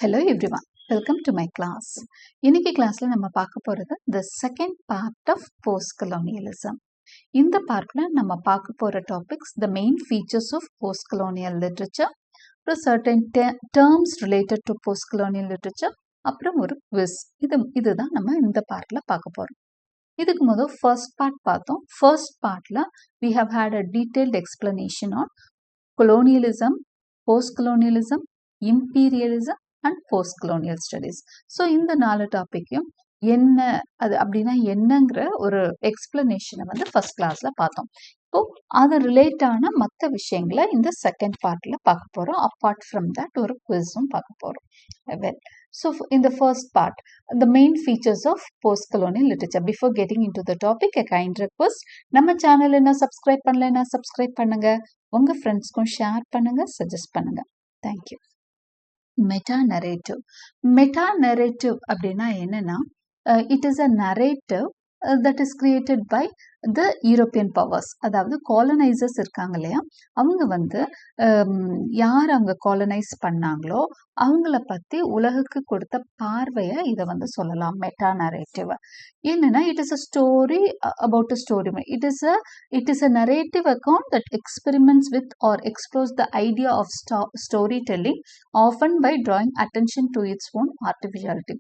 Hello everyone, welcome to my class. இன்னைக்கு கிளாஸ்ல நம்ம பார்க்க போறது the second part of post-colonialism. இந்த பார்ட்ல நம்ம பார்க்க போற topics the main features of post-colonial literature, certain terms related to post-colonial literature, அப்புறம் ஒரு quiz. இதுதான் நம்ம இந்த பார்ட்ல பார்க்க போறோம். இதுக்கு முதல் first part பார்த்தோம். First partல we have had a detailed explanation on colonialism, post-colonialism, imperialism and post-colonial studies. So இந்த 4 டாப்பிக்கையும் என்ன அது அப்படின்னா என்னங்கிற ஒரு எக்ஸ்பிளனேஷனை வந்து ஃபர்ஸ்ட் கிளாஸ்ல பார்த்தோம். இப்போ அது ரிலேட்டான மற்ற விஷயங்களை இந்த செகண்ட் பார்ட்ல பார்க்க போறோம். அப்பார்ட் ஃப்ரம் தட் ஒரு குவிஸும் பார்க்க போறோம். Well, so in the first part, the main features of post-colonial literature. Before getting into the topic, a kind request, நம்ம சேனல் என்ன சப்ஸ்கிரைப் பண்ணலைன்னா சப்ஸ்கிரைப் பண்ணுங்க, உங்க ஃப்ரெண்ட்ஸ்க்கும் ஷேர் பண்ணுங்க, சஜஸ்ட் பண்ணுங்க. Thank you. Meta narrative. Meta narrative அப்படின்னா என்னன்னா, it is a narrative that is created by the European powers. அதாவது காலனைசர்ஸ் இருக்காங்க இல்லையா, அவங்க வந்து யார் அவங்க காலனைஸ் பண்ணாங்களோ அவங்கள பத்தி உலகுக்கு கொடுத்த பார்வையை இதை வந்து சொல்லலாம் மெட்டா நரேட்டிவ். என்னன்னா, it is a story about a story. It is a narrative account that experiments with or explores the idea of story telling, often by drawing attention to its own artificiality.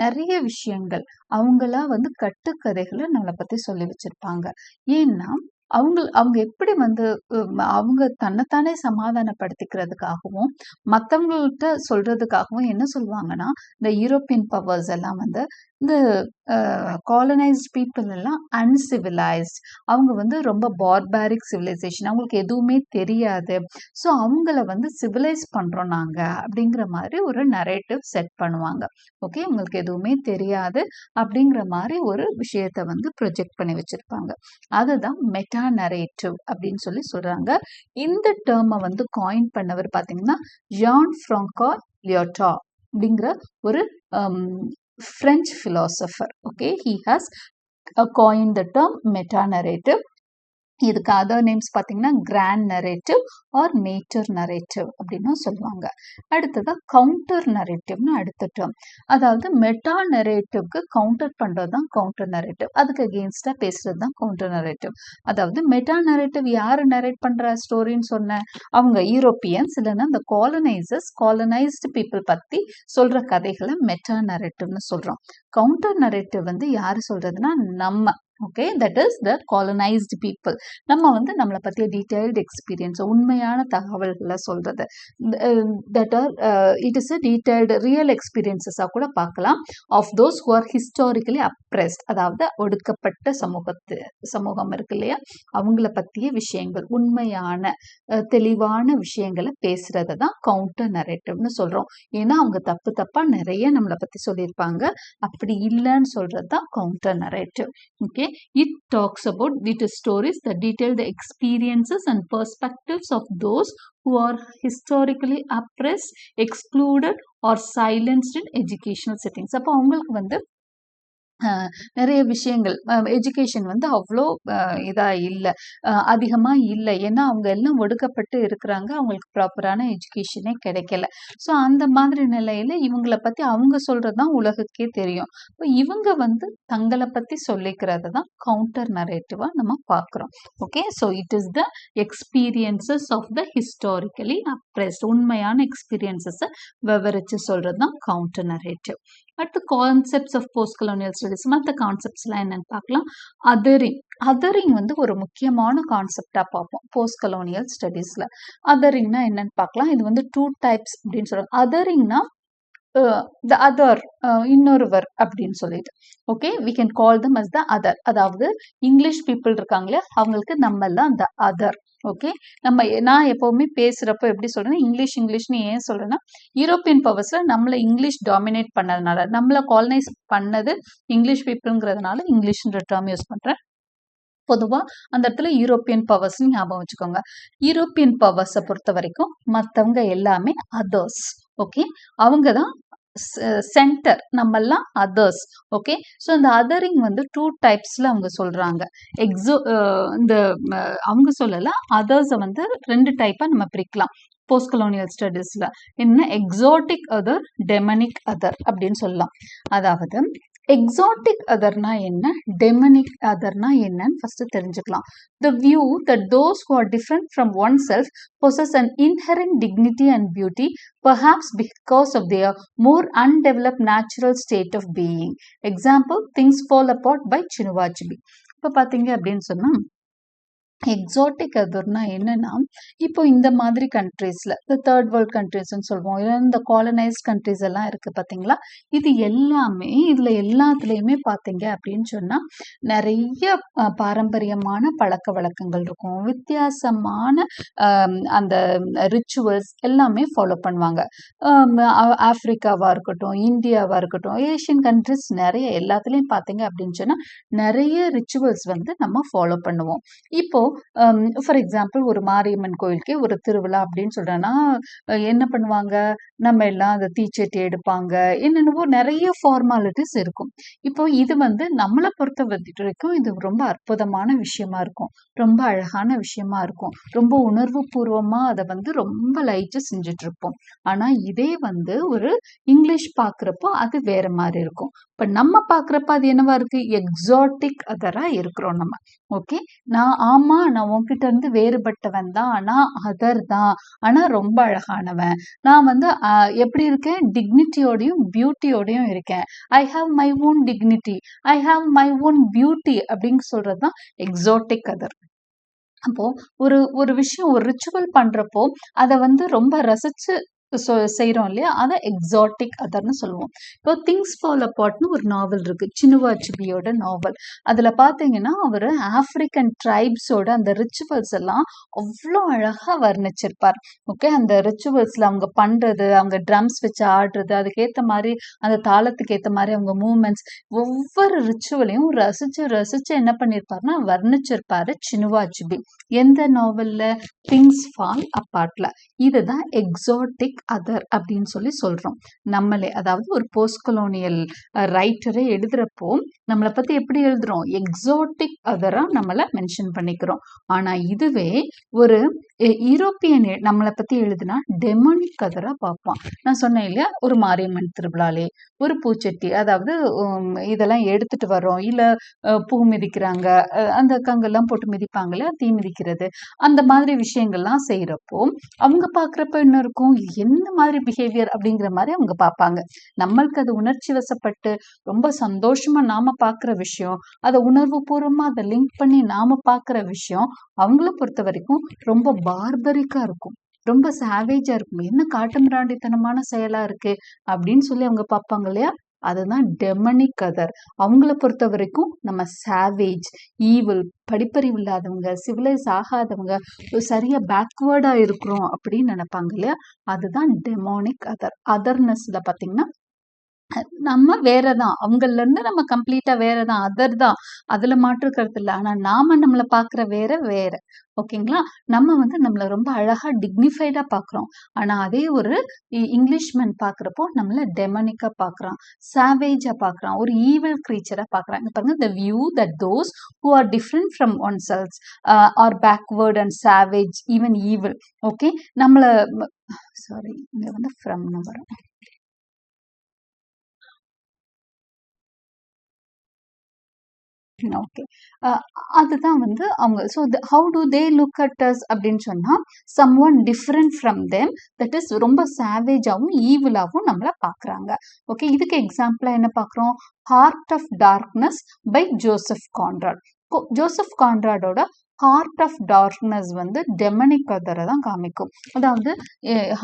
நிறைய விஷயங்கள் அவங்களா வந்து கட்டுக்கதைகளை நம்மளை பத்தி சொல்லி வச்சிருப்பாங்க. ஏன்னா அவங்க எப்படி வந்து அவங்க தன்னைத்தானே சமாதானப்படுத்திக்கிறதுக்காகவும் மற்றவங்கள்ட்ட சொல்றதுக்காகவும் என்ன சொல்லுவாங்கன்னா, இந்த யூரோப்பியன் பவர்ஸ் எல்லாம் வந்து இந்த காலனைஸ்ட் பீப்புள் எல்லாம் அன்சிவிலைஸ்ட், அவங்க வந்து ரொம்ப பார்பாரிக் சிவிலைசேஷன், அவங்களுக்கு எதுவுமே தெரியாது, ஸோ அவங்கள வந்து சிவிலைஸ் பண்றோம் நாங்க அப்படிங்கிற மாதிரி ஒரு நரேட்டிவ் செட் பண்ணுவாங்க. ஓகே, உங்களுக்கு எதுவுமே தெரியாது அப்படிங்கிற மாதிரி ஒரு விஷயத்த வந்து ப்ரொஜெக்ட் பண்ணி வச்சிருப்பாங்க. அதுதான் மெட்டா நரேட்டிவ் அப்படின்னு சொல்லி சொல்றாங்க. இந்த டேர்மை வந்து காயின் பண்ணவர் பார்த்தீங்கன்னா ஜான் ஃப்ராங்காய் லியோட்டா அப்படிங்கிற ஒரு French philosopher. Okay, he has coined the term meta narrative. இதுக்கு அதர் நேம்ஸ் பார்த்தீங்கன்னா grand narrative or nature narrative அப்படின்னு சொல்லுவாங்க. அடுத்ததா கவுண்டர் நரேட்டிவ்னு அடுத்த டேர்ம். அதாவது மெட்டா நரேட்டிவ்க்கு கவுண்டர் பண்றது தான் கவுண்டர் நரேட்டிவ், அதுக்கு அகெயின்ஸ்டா பேசுறது தான் கவுண்டர் நரேட்டிவ். அதாவது மெட்டா நரேட்டிவ் யாரு நரேட் பண்ற ஸ்டோரின்னு சொன்ன அவங்க யூரோப்பியன்ஸ், இல்லைன்னா இந்த காலனைஸ்டு பீப்புள் பத்தி சொல்ற கதைகளை மெட்டா நரேட்டிவ்னு சொல்றோம். கவுண்டர் நரேட்டிவ் வந்து யாரு சொல்றதுன்னா நம்ம. Okay, that is the colonised people. நம்ம வந்து நம்மளை பற்றிய டீடைல்டு எக்ஸ்பீரியன்ஸ், உண்மையான தகவல்களை சொல்றது. That are it is a detailed real எக்ஸ்பீரியன்சஸாக கூட பார்க்கலாம். Of those who are historically oppressed, அதாவது ஒடுக்கப்பட்ட சமூகம் இருக்கு இல்லையா, அவங்கள பற்றிய விஷயங்கள், உண்மையான தெளிவான விஷயங்களை பேசுறத தான் கவுண்டர் நரேட்டிவ்னு சொல்றோம். ஏன்னா அவங்க தப்பா நிறைய நம்மளை பற்றி சொல்லியிருப்பாங்க, அப்படி இல்லைன்னு சொல்றது தான் counter narrative. Okay, it talks about the stories that detail the experiences and perspectives of those who are historically oppressed, excluded or silenced in educational settings. அப்போ அவங்களுக்கு வந்து நிறைய விஷயங்கள், எஜுகேஷன் வந்து அவ்வளோ இதாக இல்லை, அதிகமாக இல்லை. ஏன்னா அவங்க எல்லாம் ஒடுக்கப்பட்டு இருக்கிறாங்க, அவங்களுக்கு ப்ராப்பரான எஜுகேஷனே கிடைக்கல. ஸோ அந்த மாதிரி நிலையில் இவங்களை பற்றி அவங்க சொல்கிறது தான் உலகுக்கே தெரியும். இப்போ இவங்க வந்து தங்களை பற்றி சொல்லிக்கிறது தான் கவுண்டர் நரேட்டிவாக நம்ம பார்க்குறோம். Okay, so it is the experiences of the historically oppressed, உண்மையான எக்ஸ்பீரியன்சஸை விவரித்து சொல்கிறது தான் கவுண்டர் நரேட்டிவ். அடுத்து concepts of post colonial studies. மற்ற கான்செப்ட்ஸ்லாம் என்னன்னு பார்க்கலாம். அதரிங் வந்து ஒரு முக்கியமான கான்செப்டா பார்ப்போம் போஸ்ட் கலோனியல் ஸ்டடீஸ்ல. அதரிங்னா என்னன்னு பார்க்கலாம். இது வந்து 2 டைப்ஸ் அப்படின்னு சொல்றாங்க. அதரிங்னா த அதர், இன்னொருவர் அப்படின்னு சொல்லிட்டு. Okay, we can call them as the other. அதாவது இங்கிலீஷ் பீப்புள் இருக்காங்களே அவங்களுக்கு நம்ம எல்லாம் த அதர். ஓகே, நான் எப்பவுமே பேசுறப்போ எப்படி சொல்றேன்னா இங்கிலீஷ்னு ஏன் சொல்றேன்னா, யூரோப்பியன் பவர்ஸ்ல நம்மளை இங்கிலீஷ் டாமினேட் பண்ணதுனால, நம்மளை காலனைஸ் பண்ணது இங்கிலீஷ் பீப்புள்ங்கிறதுனால இங்கிலீஷ்ன்ற டேர்ம் யூஸ் பண்றேன். பொதுவா அந்த இடத்துல யூரோப்பியன் பவர்ஸ் ஞாபகம் வச்சுக்கோங்க. யூரோப்பியன் பவர்ஸை பொறுத்த வரைக்கும் மற்றவங்க எல்லாமே அதர்ஸ். ஓகே, அவங்க தான் சென்டர், நம்மெல்லாம் அதர்ஸ். ஓகே, ஸோ இந்த அதரிங் வந்து 2 டைப்ஸில் அவங்க சொல்கிறாங்க. இந்த அவங்க சொல்லலை, அதர்ஸை வந்து 2 டைப்பாக நம்ம பிரிக்கலாம் போஸ்ட் கலோனியல் ஸ்டடீஸில். என்ன எக்ஸாட்டிக் அதர், டெமனிக் அதர் அப்படின்னு சொல்லலாம். அதாவது எக்ஸாட்டிக் அதர்னா என்ன, டெமனிக் அதர்னா என்னன்னு ஃபர்ஸ்ட் தெரிஞ்சுக்கலாம். The view that those who are different from oneself possess an inherent dignity and beauty, perhaps because of their more undeveloped natural state of being. Example, Things Fall Apart by Chinua Achebe. இப்போ பார்த்தீங்க அப்படின்னு சொன்னா exotic அதர்னா என்னன்னா, இப்போ இந்த மாதிரி கண்ட்ரீஸ்ல இந்த third world கண்ட்ரீஸ்ன்னு சொல்லுவோம், இல்லை இந்த காலனைஸ்ட் கண்ட்ரீஸ் எல்லாம் இருக்கு பார்த்தீங்களா, இது எல்லாமே இதுல எல்லாத்துலேயுமே பார்த்தீங்க அப்படின்னு சொன்னா நிறைய பாரம்பரியமான பழக்க வழக்கங்கள் இருக்கும், வித்தியாசமான அந்த ரிச்சுவல்ஸ் எல்லாமே ஃபாலோ பண்ணுவாங்க. ஆப்பிரிக்காவா இருக்கட்டும், இந்தியாவா இருக்கட்டும், ஏஷியன் கண்ட்ரிஸ் நிறைய எல்லாத்துலேயும் பார்த்தீங்க அப்படின்னு சொன்னா நிறைய ரிச்சுவல்ஸ் வந்து நம்ம ஃபாலோ பண்ணுவோம். இப்போ ஃபார் எக்ஸாம்பிள் ஒரு மாரியம்மன் கோயிலுக்கே ஒரு திருவிழா அப்படின்னு சொல்றேன்னா என்ன பண்ணுவாங்க, நம்ம எல்லாம் அந்த தீச்சட்டி எடுப்பாங்க, என்னென்னவோ நிறைய ஃபார்மாலிட்டிஸ் இருக்கும். இப்போ இது வந்து நம்மளை பொறுத்த வரைக்கும் இது ரொம்ப அற்புதமான விஷயமா இருக்கும், ரொம்ப அழகான விஷயமா இருக்கும், ரொம்ப உணர்வு பூர்வமா அதை வந்து ரொம்ப லைட்டா செஞ்சுட்டு இருப்போம். ஆனா இதே வந்து ஒரு இங்கிலீஷ் பாக்குறப்போ அது வேற மாதிரி இருக்கும். இப்ப நம்ம பாக்குறப்ப அது என்னவா இருக்கு, எக்ஸாட்டிக் அதரா இருக்கிறோம் நம்ம. ஓகே, நான் உன்கிட்ட இருந்து வேறுபட்டவன் தான், நான் அதர் தான், ஆனா ரொம்ப அழகானவன், நான் வந்து எப்படி இருக்கேன், டிக்னிட்டியோடையும் பியூட்டியோடையும் இருக்கேன். I have my own dignity, I have my own beauty அப்படின்னு சொல்றதுதான் எக்ஸாட்டிக் அதர். அப்போ ஒரு விஷயம், ஒரு ரிச்சுவல் பண்றப்போ அதை வந்து ரொம்ப ரசிச்சு செய்யறோம் இல்லையா, அதை எக்ஸாட்டிக் அதர்னு சொல்லுவோம். இப்போ திங்ஸ் ஃபால் அப்பார்ட்னு ஒரு நாவல் இருக்கு, சினுவா அச்சிபியோட நாவல். அதுல பாத்தீங்கன்னா அவர் ஆப்பிரிக்கன் ட்ரைப்ஸோட அந்த ரிச்சுவல்ஸ் எல்லாம் அவ்வளோ அழகா வர்ணிச்சிருப்பார். ஓகே, அந்த ரிச்சுவல்ஸ்ல அவங்க பண்றது, அவங்க ட்ரம்ஸ் வச்சு ஆடுறது, அதுக்கேற்ற மாதிரி அந்த தாளத்துக்கு ஏற்ற மாதிரி அவங்க மூமெண்ட்ஸ், ஒவ்வொரு ரிச்சுவலையும் ரசிச்சு ரசிச்சு என்ன பண்ணிருப்பாருன்னா வர்ணிச்சிருப்பாரு சினுவா அச்சிபி. எந்த நாவல்ல, திங்ஸ் ஃபால் அப்பார்ட்ல. இதுதான் எக்ஸாட்டிக் அதர் அப்படின்னு சொல்றோம். நம்மளே, அதாவது ஒரு போஸ்ட் கொலோனியல் ரைட்டரை எழுதுறப்போ நம்மளை பத்தி எப்படி எழுதுறோம், எக்ஸாட்டிக் அதரா நம்மளை மென்ஷன் பண்ணிக்கிறோம். ஆனா இதுவே ஒரு யூரோப்பியன் நம்மளை பத்தி எழுதுனா டெமனிக் அதரா பார்ப்போம். நான் சொன்னேன் இல்லையா, ஒரு மாரியம்மன் திருவிழாலே ஒரு பூச்சட்டி, அதாவது இதெல்லாம் எடுத்துட்டு வரோம், இல்ல பூ மிதிக்கிறாங்க, அந்த கங்கெல்லாம் போட்டு மிதிப்பாங்கல்ல, தீ மிதிக்கிறது, அந்த மாதிரி விஷயங்கள்லாம் செய்யறப்போ அவங்க பாக்குறப்ப என்ன இருக்கும், என்ன மாதிரி பிஹேவியர் அப்படிங்கிற மாதிரி அவங்க பார்ப்பாங்க. நம்மளுக்கு அது உணர்ச்சி வசப்பட்டு ரொம்ப சந்தோஷமா நாம பாக்குற விஷயம், அதை உணர்வு பூர்வமா அதை லிங்க் பண்ணி நாம பாக்குற விஷயம் அவங்கள பொறுத்த வரைக்கும் ரொம்ப பார்பரிக்கா இருக்கும், ரொம்ப சாவேஜா இருக்கும், என்ன காட்டுமிராண்டித்தனமான செயலா இருக்கு அப்படின்னு சொல்லி அவங்க பார்ப்பாங்க இல்லையா. அதுதான் டெமனிக் அதர். அவங்கள பொறுத்த வரைக்கும் நம்ம சாவேஜ், ஈவில், படிப்பறிவு இல்லாதவங்க, சிவிலைஸ் ஆகாதவங்க, சரியா பேக்வேர்டா இருக்கிறோம் அப்படின்னு நினைப்பாங்க இல்லையா. அதுதான் டெமோனிக் அதர். அதர்னஸ்ல பாத்தீங்கன்னா நம்ம வேறதான், அவங்கள்ல இருந்து நம்ம கம்ப்ளீட்டா வேறதான், அதர் தான், அதுல மாற்று கருத்து இல்லை. ஆனா நாம நம்மளை பாக்குற வேற. ஓகேங்களா, நம்ம வந்து நம்மள ரொம்ப அழகா டிக்னிஃபைடா பாக்குறோம். ஆனா அதே ஒரு இங்கிலீஷ்மேன் பாக்குறப்போ நம்மள டெமனிக்கா பாக்குறான், சாவேஜா பாக்குறான், ஒரு ஈவில் கிரீச்சரா பாக்குறாங்க. பாருங்க, the view that those who are different from oneself are backward and savage, even evil. Okay, நம்மள சாரி, இங்க வந்து ஃப்ரம் வரும். ஓகே, அதுதான் வந்து அவங்க. So how do they look at us அப்படின்னு சொன்னா, someone different from them, that is ரொம்ப சாவேஜாவும் ஈவிலாவும் நம்மள பாக்குறாங்க. ஓகே, இதுக்கு எக்ஸாம்பிளா என்ன பாக்குறோம், Heart of Darkness by Joseph Conrad. Joseph கான்ராடோட ஹார்ட் ஆஃப் டார்க்னஸ் வந்து டெமனிக் அதரை தான் காமிக்கும். அதாவது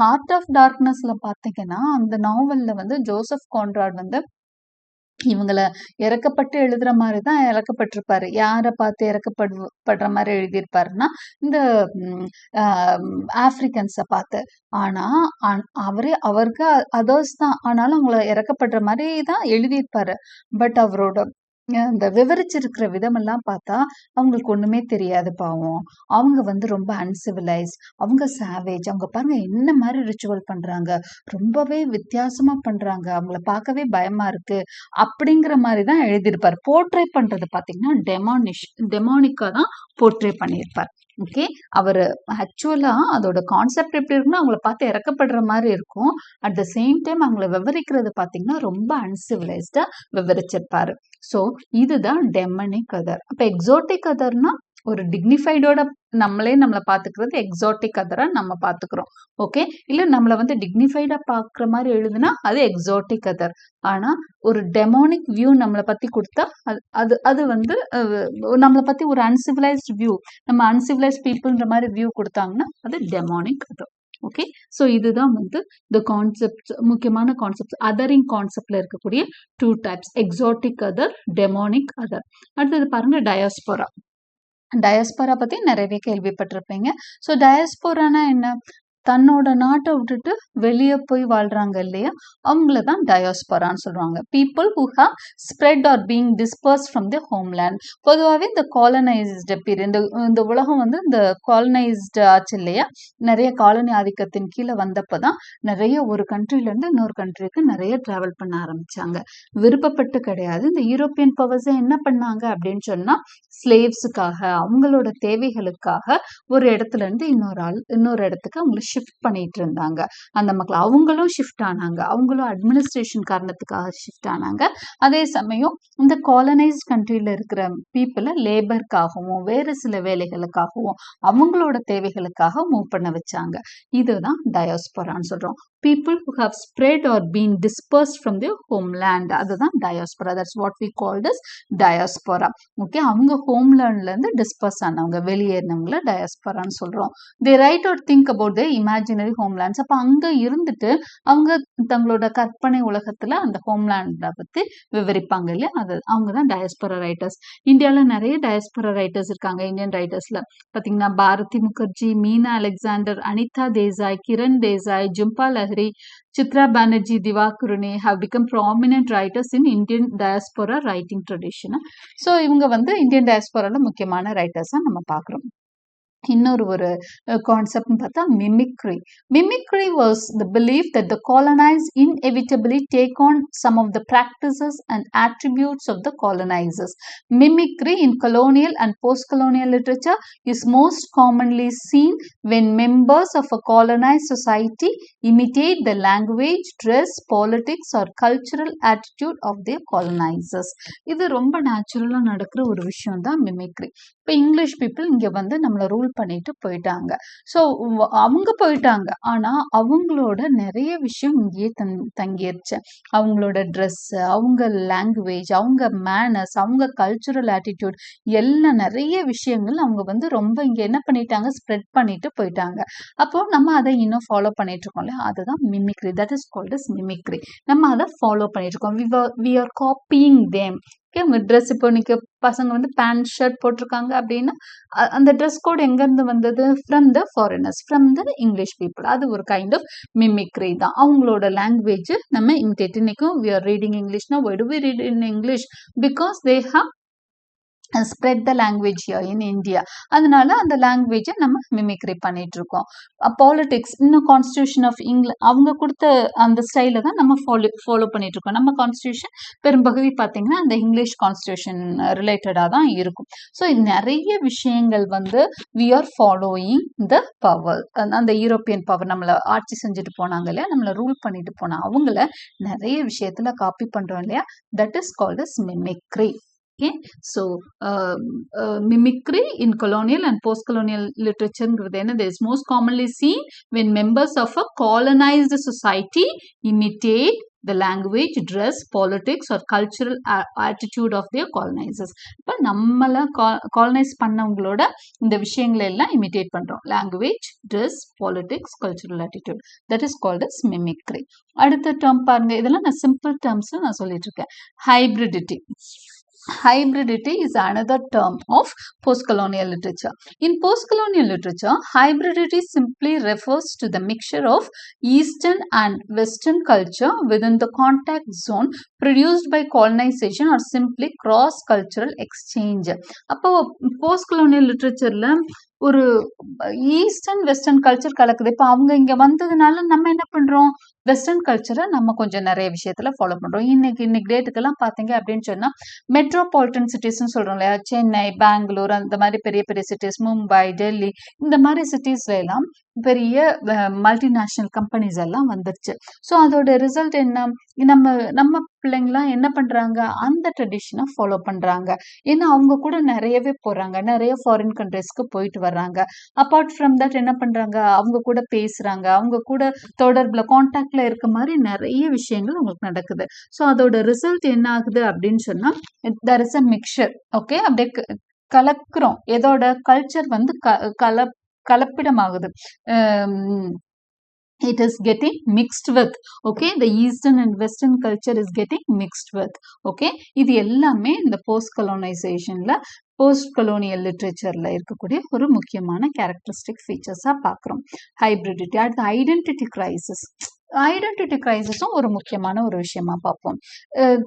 ஹார்ட் ஆஃப் டார்க்னஸ்ல பாத்தீங்கன்னா அந்த நாவல்ல வந்து ஜோசப் கான்ராட் வந்து இவங்களை இறக்கப்பட்டு எழுதுற மாதிரிதான் இறக்கப்பட்டிருப்பாரு. யாரை பார்த்து இறக்கப்படுற மாதிரி எழுதியிருப்பாருன்னா இந்த ஆப்பிரிக்கன்ஸை பார்த்து. ஆனா அவருக்கு அதர்ஸ் தான், ஆனாலும் அவங்கள இறக்கப்படுற மாதிரி தான் எழுதியிருப்பாரு. பட் அவரோட இந்த விவரிச்சிருக்கிற விதமெல்லாம் பார்த்தா அவங்களுக்கு ஒண்ணுமே தெரியாது பாவம். அவங்க வந்து ரொம்ப அன்சிவிலைஸ், அவங்க சாவேஜ், அவங்க பாருங்க என்ன மாதிரி ரிச்சுவல் பண்றாங்க, ரொம்பவே வித்தியாசமா பண்றாங்க, அவங்கள பார்க்கவே பயமா இருக்கு அப்படிங்கிற மாதிரி தான் எழுதியிருப்பார். போர்ட்ரே பண்றது பார்த்தீங்கன்னா டெமானிக்கா தான் போர்ட்ரே பண்ணியிருப்பார். ஓகே, அவர் ஆக்சுவலா அதோட கான்செப்ட் எப்படி இருக்குன்னா அவங்கள பார்த்து இறக்கப்படுற மாதிரி இருக்கும். அட் த சேம் டைம் அவங்கள விவரிக்கிறது பார்த்தீங்கன்னா ரொம்ப அன்சிவிலைஸ்டா விவரிச்சிருப்பாரு. ஸோ இதுதான் டெமனிக் அதர். அப்ப எக்ஸோட்டிக் அதர்னா ஒரு டிக்னிஃபைடோட நம்மளை பாத்துக்கிறது எக்ஸாட்டிக் அதரா நம்ம பாத்துக்கிறோம். ஓகே, இல்ல நம்மள வந்து டிக்னிஃபைடா பாக்குற மாதிரி எழுதுனா அது எக்ஸாட்டிக் அதர். ஆனா ஒரு டெமோனிக் வியூ நம்மளை பத்தி கொடுத்தா அது அது வந்து நம்மளை பத்தி ஒரு அன்சிவிலைஸ்ட் வியூ, நம்ம அன்சிவிலைஸ்ட் பீப்புள்ன்ற மாதிரி வியூ கொடுத்தாங்கன்னா அது டெமோனிக் அதர். ஓகே, ஸோ இதுதான் வந்து இந்த கான்செப்ட், முக்கியமான கான்செப்ட். அதரிங் கான்செப்ட்ல இருக்கக்கூடிய 2 டைப்ஸ், எக்ஸாட்டிக் அதர், டெமோனிக் அதர். அடுத்தது பாருங்க டயாஸ்போரா. டயாஸ்போரா பத்தி நிறையவே கேள்விப்பட்டிருப்பீங்க. ஸோ டயாஸ்போரானா என்ன? தன்னோட நாட்டை விட்டுட்டு வெளியே போய் வாழ்றாங்க இல்லையா, அவங்கள தான் டயாஸ்போரான்னு சொல்லுவாங்க. People who have spread are being dispersed from the homeland. பொதுவாகவே இந்த காலனைஸ்டு பீரியட், இந்த உலகம் வந்து இந்த காலனைஸ்டு ஆச்சு இல்லையா, நிறைய காலனி ஆதிக்கத்தின் கீழே வந்தப்போ தான் நிறைய ஒரு கண்ட்ரிலேருந்து இன்னொரு கண்ட்ரிக்கு நிறைய டிராவல் பண்ண ஆரம்பிச்சாங்க. விருப்பப்பட்டு கிடையாது. இந்த யூரோப்பியன் பவர்ஸை என்ன பண்ணாங்க அப்படின்னு சொன்னா, ஸ்லேவ்ஸுக்காக, அவங்களோட தேவைகளுக்காக ஒரு இடத்துல இருந்து இன்னொரு இடத்துக்கு அவங்களை ஷிஃப்ட் பண்ணிட்டு இருந்தாங்க. அந்த மக்கள் அவங்களும் ஷிஃப்ட் ஆனாங்க, அவங்களும் அட்மினிஸ்ட்ரேஷன் காரணத்துக்காக ஷிஃப்ட் ஆனாங்க. அதே சமயம் இந்த காலனைஸ்ட் கண்ட்ரியில இருக்கிற பீப்புளை லேபருக்காகவும் வேறு சில வேலைகளுக்காகவும் அவங்களோட தேவைகளுக்காக மூவ் பண்ண வச்சாங்க. இதுதான் டயாஸ்போரான்னு சொல்றோம். People who have spread or been dispersed from their homeland, அதுதான் diaspora. That's what we called as diaspora. Okay, அவங்க ஹோம்லேண்ட்ல இருந்து டிஸ்பர்ஸ் ஆனவங்க, வெளியேறினவங்கள டயாஸ்போரான்னு சொல்றோம். they write or think about their imaginary homelands. அப்ப அங்க இருந்துட்டு அவங்க தங்களோட கற்பனை உலகத்துல அந்த ஹோம்லேண்ட பத்தி விவரிப்பாங்க இல்லையா, அது அவங்க தான் டயாஸ்போரா ரைட்டர்ஸ். இந்தியாவில் நிறைய டயாஸ்போரா ரைட்டர்ஸ் இருக்காங்க. இந்தியன் ரைட்டர்ஸ்ல பாத்தீங்கன்னா Bharati Mukherjee, Meena Alexander, Anita Desai, Kiran Desai, Jhumpa Lahiri, Chitra Banerjee, Divakaruni have become prominent writers in Indian diaspora writing tradition. So இவங்க வந்து இந்தியன் டயஸ்போரால முக்கியமான ரைட்டர்ஸா நம்ம பார்க்குறோம். இன்னொரு ஒரு கான்செப்ட்னு பார்த்தா mimicry. Mimicry was the belief that the colonized inevitably take on some of the practices and attributes of the colonizers. Mimicry in colonial and post-colonial literature is most commonly seen when members of a colonized society imitate the language, dress, politics or cultural attitude of their colonizers. இது ரொம்ப நேச்சுரலா நடக்கிற ஒரு விஷயம் தான் mimicry. இப்போ English people இங்க வந்து நம்மளை ரூல் பண்ணிட்டு போயிட்டாங்க. ஸோ அவங்க போயிட்டாங்க, ஆனா அவங்களோட நிறைய விஷயம் இங்கேயே தங்கிருச்சு. அவங்களோட ட்ரெஸ், அவங்க லாங்குவேஜ், அவங்க மேனர்ஸ், அவங்க கல்ச்சுரல் ஆட்டிடியூட், எல்லாம் நிறைய விஷயங்கள் அவங்க வந்து ரொம்ப இங்க என்ன பண்ணிட்டாங்க, ஸ்ப்ரெட் பண்ணிட்டு போயிட்டாங்க. அப்போ நம்ம அதை இன்னும் ஃபாலோ பண்ணிட்டு இருக்கோம்ல, அதுதான் mimicry. That is called as mimicry. நம்ம அதை ஃபாலோ பண்ணிட்டு இருக்கோம். we are copying them. Okay, உங்க ட்ரெஸ், இப்போ இன்னைக்கு பசங்க வந்து பேண்ட் ஷர்ட் போட்டிருக்காங்க அப்படின்னா அந்த ட்ரெஸ் கோட் எங்கேருந்து வந்தது? From the foreigners, from the English people. அது ஒரு கைண்ட் ஆஃப் மிமிக்ரி தான். அவங்களோட லாங்குவேஜ் நம்ம இமிட்டேட். இன்னைக்கும் we are reading Englishனா why do we read in English? Because they have spread the language here in India. அதனால அந்த லாங்குவேஜை நம்ம மிமிக்ரி பண்ணிட்டு இருக்கோம். பாலிடிக்ஸ், இன்னும் கான்ஸ்டியூஷன் ஆஃப் இங்கிலாந்து அவங்க கொடுத்த அந்த ஸ்டைல தான் நம்ம ஃபாலோ பண்ணிட்டு இருக்கோம். நம்ம கான்ஸ்டியூஷன் பெரும்பகுதி பார்த்தீங்கன்னா அந்த இங்கிலீஷ் கான்ஸ்டியூஷன் ரிலேட்டடாக தான் இருக்கும். ஸோ நிறைய விஷயங்கள் வந்து we are following the power. அந்த யூரோப்பியன் பவர் நம்மளை ஆட்சி செஞ்சுட்டு போனாங்க இல்லையா, நம்மளை ரூல் பண்ணிட்டு போனாங்க, அவங்கள நிறைய விஷயத்துல காப்பி பண்றோம் இல்லையா, that is called as mimicry. Okay, so mimicry in colonial and post-colonial literature is most commonly seen when members of a colonized society imitate the language, dress, politics or cultural attitude of their colonizers. இப்போ நம்மள colonise பண்ணவங்களோட இந்த விஷயங்களை எல்லாம் imitate பண்றோம். Language, dress, politics, cultural attitude, that is called as mimicry. அடுத்த term பாருங்க, இதெல்லாம் நான் சிம்பிள் டேர்ம்ஸ்ல நான் சொல்லிட்டு இருக்கேன். ஹைபிரிடிட்டி. Hybridity is another term of post-colonial literature. In post-colonial literature, hybridity simply refers to the mixture of Eastern and Western culture within the contact zone produced by colonization or simply cross-cultural exchange. அப்போ post-colonial literatureல ஒரு eastern western culture கலக்குது. இப்போ அவங்க இங்க வந்ததுனால நம்ம என்ன பண்றோம், வெஸ்டர்ன் கல்ச்சரை நம்ம கொஞ்சம் நிறைய விஷயத்துல ஃபாலோ பண்றோம். இன்னைக்கு டேட்டுக்கெல்லாம் பாத்தீங்க அப்படின்னு சொன்னா மெட்ரோபாலிட்டன் சிட்டிஸ்ன்னு சொல்றோம் இல்லையா, சென்னை, பெங்களூர், அந்த மாதிரி பெரிய பெரிய சிட்டிஸ், மும்பை, டெல்லி, இந்த மாதிரி சிட்டிஸ்ல எல்லாம் பெரிய மல்டிநேஷனல் கம்பெனிஸ் எல்லாம் வந்துருச்சு. ஸோ அதோட ரிசல்ட் என்ன, நம்ம பிள்ளைங்களாம் என்ன பண்றாங்க, அந்த ட்ரெடிஷனை ஃபாலோ பண்றாங்க. ஏன்னா அவங்க கூட நிறையவே போறாங்க, நிறைய ஃபாரின் கண்ட்ரிஸ்க்கு போயிட்டு வர்றாங்க. அப்பார்ட் ஃப்ரம் தட் என்ன பண்றாங்க, அவங்க கூட பேசுறாங்க, அவங்க கூட தொடர்புல கான்டாக்ட்ல இருக்க மாதிரி நிறைய விஷயங்கள் உங்களுக்கு நடக்குது. ஸோ அதோட ரிசல்ட் என்ன ஆகுது அப்படின்னு சொன்னா, there is a mixture. Okay, அப்படியே கலக்குறோம். எதோட கல்ச்சர் வந்து கலப்பிடமாகுது. It is getting mixed with. Okay, the eastern and western culture is getting mixed with. Okay, இது எல்லாமே இந்த போஸ்ட் கலோனைசேஷன்ல போஸ்ட் கலோனியல் லிட்ரேச்சர்ல இருக்கக்கூடிய ஒரு முக்கியமான கேரக்டரிஸ்டிக் ஃபீச்சர்ஸா பார்க்குறோம். ஹைபிரிடிட்டி. அடுத்து ஐடென்டிட்டி கிரைசிஸ். ஐடென்டிட்டி கிரைசிஸும் ஒரு முக்கியமான ஒரு விஷயமா பார்ப்போம்.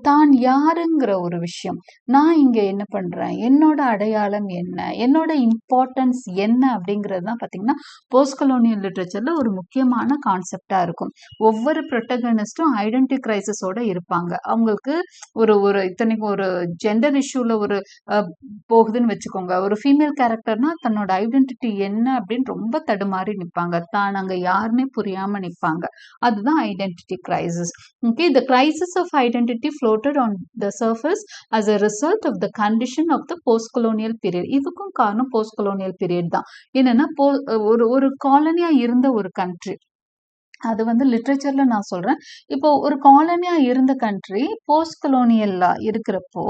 தான் யாருங்கிற ஒரு விஷயம், நான் இங்க என்ன பண்றேன், என்னோட அடையாளம் என்ன, என்னோட இம்பார்ட்டன்ஸ் என்ன அப்படிங்கிறது தான் பார்த்தீங்கன்னா போஸ்ட் கலோனியல் லிட்ரேச்சர்ல ஒரு முக்கியமான கான்செப்டா இருக்கும். ஒவ்வொரு ப்ரொட்டகனிஸ்டும் ஐடென்டிட்டி கிரைசிஸோட இருப்பாங்க. அவங்களுக்கு ஒரு இத்தனைக்கும் ஒரு ஜெண்டர் இஷ்யூல ஒரு போகுதுன்னு வச்சுக்கோங்க. ஒரு ஃபீமேல் கேரக்டர்னா தன்னோட ஐடென்டிட்டி என்ன அப்படின்னு ரொம்ப தடுமாறி நிற்பாங்க. தான் அங்க யாருன்னே புரியாம நிற்பாங்க. அதுதான் identity crisis. Okay, the crisis of identity floated on the surface as a result of the condition of the post-colonial period. இதுக்கும் காரணம் post-colonial period தான். என்னன்னா ஒரு காலனியா இருந்த ஒரு கண்ட்ரி, அது வந்து லிட்ரேச்சர்ல நான் சொல்றேன். இப்போ ஒரு காலனியா இருந்த கண்ட்ரி போஸ்ட் கலோனியல்லா இருக்கிறப்போ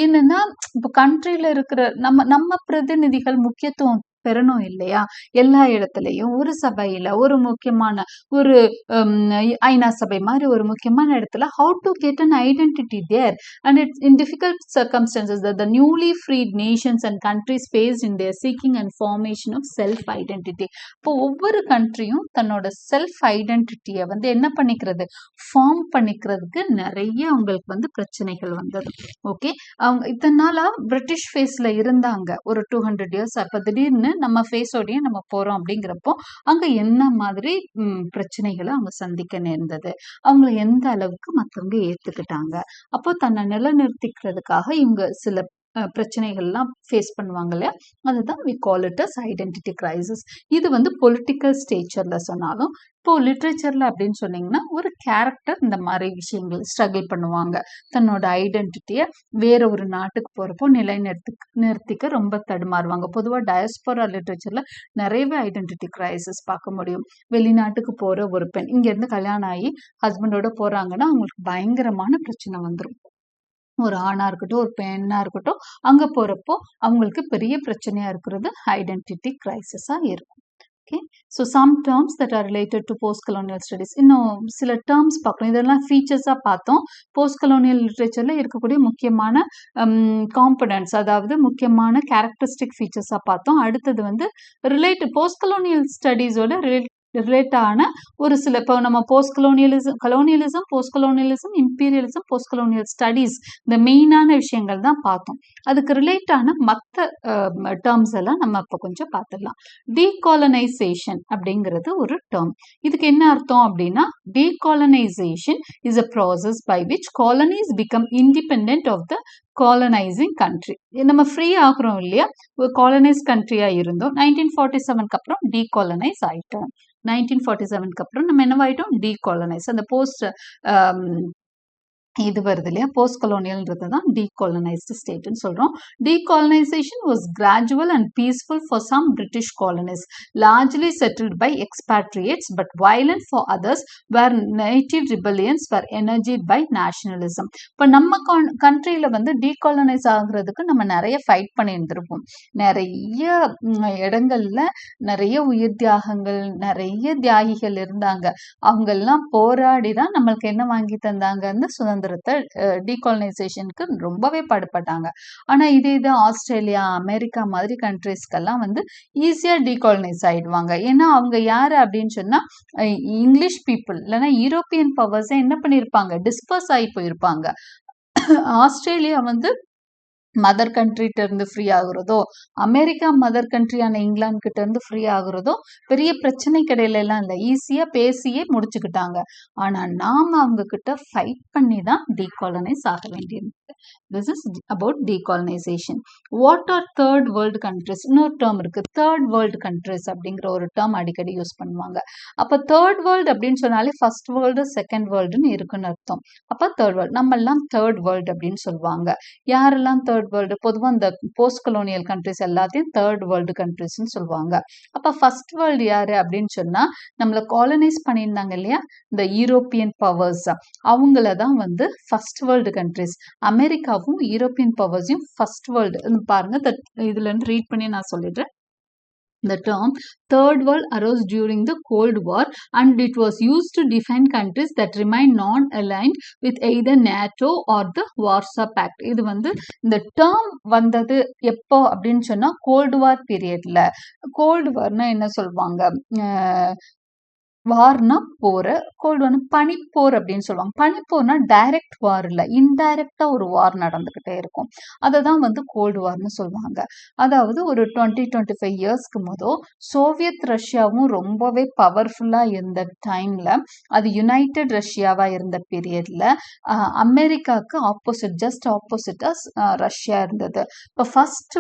என்னன்னா, இப்போ கண்ட்ரில இருக்கிற நம்ம பிரதிநிதிகள் முக்கியத்துவம் பெறணும் இல்லையா, எல்லா இடத்துலையும் ஒரு சபையில ஒரு முக்கியமான ஒரு ஐநா சபை மாதிரி ஒரு முக்கியமான இடத்துல how to get an identity there, and it's in difficult circumstances that the newly freed nations and countries faced in their seeking and formation of self identity. இப்போ ஒவ்வொரு கண்ட்ரியும் தன்னோட செல்ஃப் ஐடென்டிட்டியை வந்து என்ன பண்ணிக்கிறது, ஃபார்ம் பண்ணிக்கிறதுக்கு நிறைய அவங்களுக்கு வந்து பிரச்சனைகள் வந்தது. ஓகே, அவங்க இத்தனை நாளா பிரிட்டிஷ் ஃபேஸ்ல இருந்தாங்க ஒரு 200 years. அப்ப திடீர்னு நம்ம ஃபேஸோடய நம்ம போறோம் அப்படிங்கிறப்போ அங்க என்ன மாதிரி பிரச்சனைகளை அவங்க சந்திக்க நேர்ந்தது, அவங்கள எந்த அளவுக்கு மற்றவங்க ஏத்துக்கிட்டாங்க, அப்போ தன்னை நிலைநிறுத்திக்கிறதுக்காக இவங்க சில பிரச்சனைகள்லாம் ஃபேஸ் பண்ணுவாங்க இல்லையா, அதுதான் we call it as identity crisis. இது வந்து பொலிட்டிக்கல் ஸ்டேச்சர்ல சொன்னாலும் இப்போ லிட்ரேச்சர்ல அப்படின்னு சொன்னீங்கன்னா ஒரு கேரக்டர் இந்த மாதிரி விஷயங்கள் ஸ்ட்ரகிள் பண்ணுவாங்க. தன்னோட ஐடென்டிட்டியை வேற ஒரு நாட்டுக்கு போறப்போ நிறுத்திக்க ரொம்ப தடுமாறுவாங்க. பொதுவாக டயஸ்போரா லிட்ரேச்சர்ல நிறையவே ஐடென்டிட்டி கிரைசிஸ் பார்க்க முடியும். வெளிநாட்டுக்கு போற ஒரு பெண் இங்க இருந்து கல்யாணம் ஆகி ஹஸ்பண்டோட போறாங்கன்னா அவங்களுக்கு பயங்கரமான பிரச்சனை வந்துடும். ஒரு ஆணா இருக்கட்டும் ஒரு பெண்ணா இருக்கட்டும், அங்க போறப்போ அவங்களுக்கு பெரிய பிரச்சனையா இருக்கிறது ஐடென்டிட்டி கிரைசிஸா இருக்கும். Okay, so some terms that are related to post-colonial studies. இன்னும் சில terms பார்க்கணும். இதெல்லாம் ஃபீச்சர்ஸாக பார்த்தோம். post-colonial literature இருக்கக்கூடிய முக்கியமான காம்பனன்ட்ஸ், அதாவது முக்கியமான கேரக்டரிஸ்டிக் ஃபீச்சர்ஸாக பார்த்தோம். அடுத்தது வந்து post-colonial ஸ்டடீஸோட ரிலேட் ஆன ஒரு சில, இப்போ நம்ம post colonialism, imperialism, post colonial studies, இந்த மெயினான விஷயங்கள் தான் பார்த்தோம். அதுக்கு ரிலேட் ஆன மற்ற டேர்ம்ஸ் எல்லாம் நம்ம இப்போ கொஞ்சம் பார்த்துடலாம். டீகாலனைசேஷன் அப்படிங்கிறது ஒரு டேர்ம். இதுக்கு என்ன அர்த்தம் அப்படின்னா, decolonisation is a process by which colonies become independent of the colonising country. நம்ம ஃப்ரீ ஆகுறோம் இல்லையா, ஒரு காலனைஸ் கண்ட்ரியா இருந்தோம். 1947க்கு அப்புறம் டீகாலனைஸ் ஆயிட்டோம். 1947க்கு அப்புறம் நம்ம என்னவாயிட்டோம், டீகாலனைஸ். அந்த போஸ்ட் இது வருது இல்லையா, போஸ்ட் கலோனியல்ன்றது தான் டீகாலனைஸ்டு ஸ்டேட்னு சொல்றோம். Decolonisation was gradual and peaceful for some British colonies, largely settled by expatriates, but violent for others, where native rebellions were energised by nationalism. இப்போ நம்ம கண்ட்ரியில வந்து டீகாலனைஸ் ஆகுறதுக்கு நம்ம நிறைய ஃபைட் பண்ணியிருந்திருப்போம். நிறைய இடங்கள்ல நிறைய உயிர் தியாகங்கள், நிறைய தியாகிகள் இருந்தாங்க. அவங்கெல்லாம் போராடி தான் நம்மளுக்கு என்ன வாங்கி தந்தாங்கன்னு, சுதந்திரம் சுதந்திரத்தை டீகாலனைசேஷனுக்கு ரொம்பவே பாடுபட்டாங்க. ஆனா இது ஆஸ்திரேலியா, அமெரிக்கா மாதிரி கண்ட்ரீஸ்க்கெல்லாம் வந்து ஈஸியா டீகாலனைஸ் ஆயிடுவாங்க. ஏன்னா அவங்க யாரு அப்படின்னு சொன்னா இங்கிலீஷ் பீப்புள் இல்லைன்னா யூரோப்பியன் பவர்ஸை என்ன பண்ணியிருப்பாங்க, டிஸ்பர்ஸ் ஆகி போயிருப்பாங்க. ஆஸ்திரேலியா வந்து மதர் கண்ட்ரிட்ட இருந்து ஃப்ரீ ஆகுறதோ, அமெரிக்கா மதர் கண்ட்ரியான இங்கிலாந்து கிட்ட இருந்து ஃப்ரீ ஆகுறதோ பெரிய பிரச்சனை கிடையில எல்லாம் இல்லை, ஈஸியா பேசியே முடிச்சுக்கிட்டாங்க. ஆனா நாம அவங்க கிட்ட ஃபைட் பண்ணி தான் டீகாலனைஸ் ஆக வேண்டியது. This is about decolonisation. What or third world countries? இன்னொரு டேர்ம் இருக்கு, தேர்ட் வேர்ல்டு கண்ட்ரிஸ் அப்படிங்கிற ஒரு டேர்ம் அடிக்கடி யூஸ் பண்ணுவாங்க. அப்ப தேர்ட் வேர்ல்டு அப்படின்னு சொன்னாலே ஃபர்ஸ்ட் வேர்ல்டு செகண்ட் வேர்ல்டுன்னு இருக்குன்னு அர்த்தம். அப்ப தேர்ட் வேர்ல்டு, நம்ம எல்லாம் தேர்ட் வேர்ல்டு அப்படின்னு சொல்லுவாங்க. யாரெல்லாம் தேர்ட் வேர்ல்டு? பொதுவாக இந்த போஸ்ட் கொலோனியல் கண்ட்ரிஸ் எல்லாத்தையும் தேர்ட் வேர்ல்டு கண்ட்ரிஸ்ன்னு சொல்லுவாங்க. அப்ப ஃபர்ஸ்ட் வேர்ல்டு யாரு அப்படின்னு சொன்னா நம்மள காலனைஸ் பண்ணியிருந்தாங்க இல்லையா இந்த யூரோப்பியன் பவர்ஸ், அவங்கள தான் வந்து ஃபர்ஸ்ட் வேர்ல்டு கண்ட்ரிஸ். அமெரிக்காவும் யூரோப்பியன் பவர்ஸையும் ஃபர்ஸ்ட் வேர்ல்டு பாருங்க. இதுல இருந்து ரீட் பண்ணி நான் சொல்லிடுறேன். The term Third World arose during the Cold War and it was used to define countries that remain non-aligned with either NATO or the Warsaw Pact. இது வந்து இந்த டேர்ம் வந்தது எப்போ அப்படின்னு சொன்னா கோல்டு வார் பீரியட்ல. கோல்டு வார்னா என்ன சொல்லுவாங்க, வார்னா போர், கோல்டு வார்னா பனிப்போர் அப்படின்னு சொல்லுவாங்க. பனிப்போர்னா டைரக்ட் வார் இல்லை, இன்டைரக்டா ஒரு வார் நடந்துகிட்டே இருக்கும். அதை தான் வந்து கோல்டு வார்னு சொல்லுவாங்க. அதாவது ஒரு 20-25 இயர்ஸ்க்கு முதல் சோவியத் ரஷ்யாவும் ரொம்பவே பவர்ஃபுல்லா இருந்த டைம்ல, அது யுனைடெட் ரஷ்யாவா இருந்த பீரியட்ல அமெரிக்காவுக்கு ஆப்போசிட், ஜஸ்ட் ஆப்போசிட்டா ரஷ்யா இருந்தது. இப்போ ஃபர்ஸ்ட்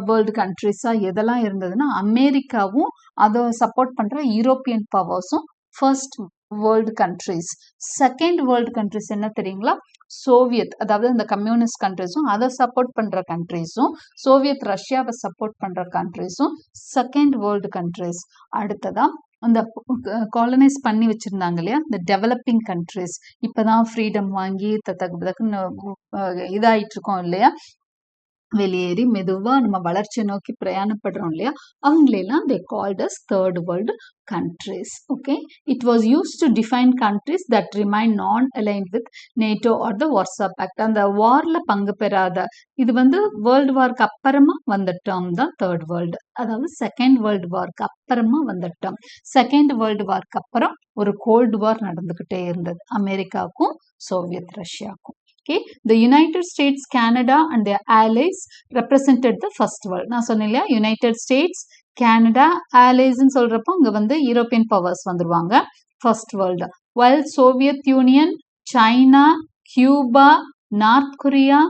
வேர்ல்டு கண்ட்ரிஸா எதெல்லாம் இருந்ததுன்னா அமெரிக்காவும் அதை சப்போர்ட் பண்ற யூரோப்பியன் பவர்ஸும் first world countries. Second world countries என்ன தெரியுங்களா? சோவியத், அதாவது இந்த கம்யூனிஸ்ட் கண்ட்ரிஸும் அதை சப்போர்ட் பண்ற கண்ட்ரிஸும், சோவியத் ரஷ்யாவை சப்போர்ட் பண்ற கண்ட்ரிஸும் செகண்ட் வேர்ல்டு கண்ட்ரிஸ். அடுத்ததா அந்த காலனைஸ் பண்ணி வச்சிருந்தாங்க இல்லையா இந்த டெவலப்பிங் கண்ட்ரிஸ், இப்பதான் ஃப்ரீடம் வாங்கி இதாயிட்டு இருக்கோம் இல்லையா, வெளியேறி மெதுவா நம்ம வளர்ச்சியை நோக்கி பிரயாணப்படுறோம் இல்லையா, அவங்களெல்லாம் they called as third world countries. Okay, it was used to define countries that remain non-aligned with NATO or the Warsaw Pact. அந்த வார்ல பங்கு பெறாத, இது வந்து வேர்ல்டு வார்க்கு அப்புறமா வந்த டேர்ம் தான் தேர்ட் வேர்ல்டு, அதாவது செகண்ட் வேர்ல்டு வார்க்கு அப்புறமா வந்த டேர்ம். செகண்ட் வேர்ல்டு வார்க்கு அப்புறம் ஒரு கோல்டு வார் நடந்துகிட்டே இருந்தது அமெரிக்காவுக்கும் சோவியத் ரஷ்யாவுக்கும். Okay, the United States, Canada and their allies represented the first world. நான் சொன்னேன் இல்லையா, யுனைடெட் ஸ்டேட்ஸ், கனடா, alliesன்னு சொல்றப்போ அங்க வந்து யூரோப்பியன் பவர்ஸ் வந்துருவாங்க, first world. while Soviet Union, China, Cuba, North Korea,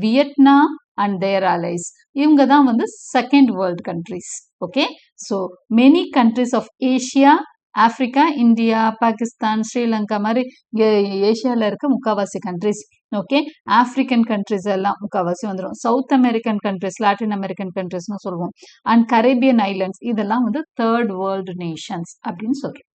Vietnam and their allies, இவங்க தான் வந்து second world countries. Okay, so many countries of Asia, Africa, India, Pakistan, Sri Lanka மாதிரி ஏஷியாவில் இருக்க முக்கால்வாசி கண்ட்ரிஸ், ஓகே, ஆப்பிரிக்கன் கண்ட்ரிஸ் எல்லாம் முக்கால்வாசி வந்துடும். South American countries, Latin American கண்ட்ரிஸ்னு சொல்லுவோம். அண்ட் கரேபியன் ஐலண்ட்ஸ், இதெல்லாம் வந்து தேர்ட் வேர்ல்டு நேஷன்ஸ் அப்படின்னு சொல்றோம்.